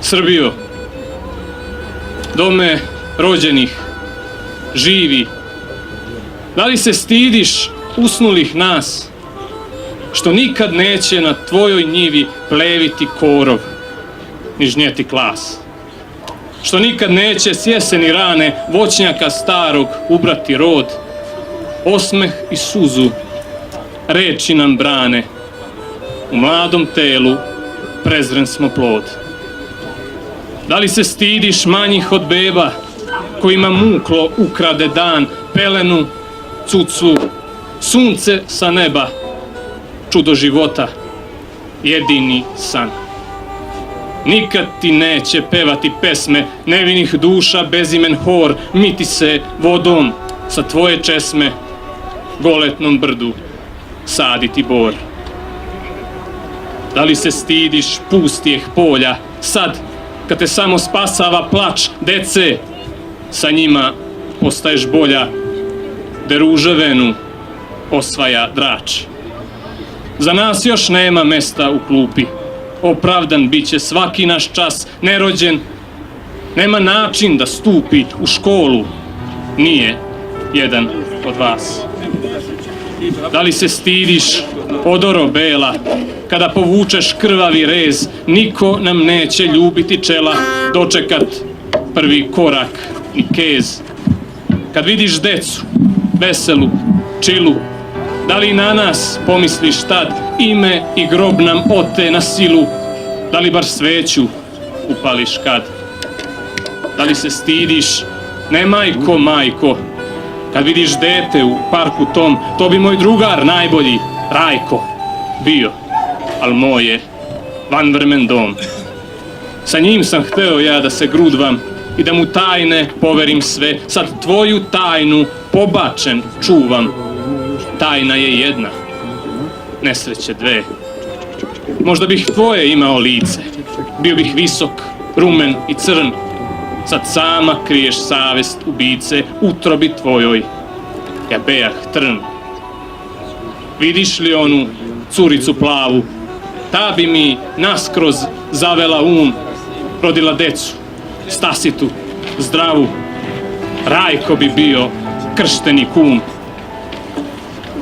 Srbijo, dome rođenih, živi, da li se stidiš usnulih nas, što nikad neće na tvojoj njivi pleviti korov, ni žnjeti klas, što nikad neće s jeseni rane voćnjaka starog ubrati rod, osmeh i suzu reči nam brane, u mladom telu prezren smo plod. Da li se stidiš manjih od beba, kojima muklo ukrade dan, pelenu, cucu, sunce sa neba, čudo života, jedini san. Nikad ti neće pevati pesme nevinih duša bezimen hor, miti se vodom sa tvoje česme, goletnom brdu saditi bor. Da li se stidiš pustijeh polja, sad kad te samo spasava plač dece, sa njima postaješ bolja, de ruževenu osvaja drač. Za nas još nema mesta u klupi, opravdan bit će svaki naš čas, nerođen, nema način da stupi u školu, nije jedan od vas. Da li se stidiš, odoro bela, kada povučeš krvavi rez, niko nam neće ljubiti čela, dočekat prvi korak ni kez. Kad vidiš decu, veselu, čilu, da li na nas pomisliš tad, ime i grob nam ote na silu, da li bar sveću upališ kad? Da li se stidiš, ne majko, majko, kad vidiš dete u parku tom, to bi moj drugar najbolji, Rajko, bio, al moj je vanvrmen dom. Sa njim sam hteo ja da se grudvam i da mu tajne poverim sve, sad tvoju tajnu pobačen čuvam. Tajna je jedna, nesreće dve. Možda bih tvoje imao lice, bio bih visok, rumen i crn, sad sama kriješ savest ubice, utrobi tvojoj, ja bejah trn. Vidiš li onu curicu plavu, ta bi mi naskroz zavela rodila decu, Stasitu, zdravu, Rajko bi bio kršteni kum.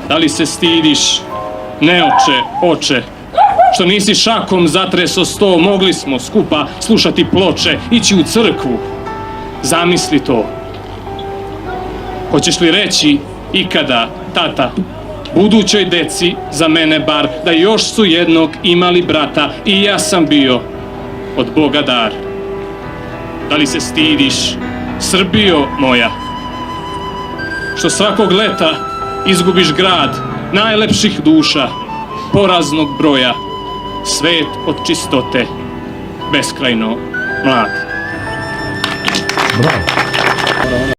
Da li se stidiš, ne oče, što nisi šakom zatreso sto, mogli smo skupa slušati ploče, ići u crkvu, zamisli to. Hoćeš li reći ikada, tata, budućoj deci, za mene bar, da još su jednog imali brata i ja sam bio od Boga dar. Da li se stidiš, Srbijo moja, što svakog leta izgubiš grad najlepših duša, poraznog broja, svet od čistote, beskrajno mlad. Bravo.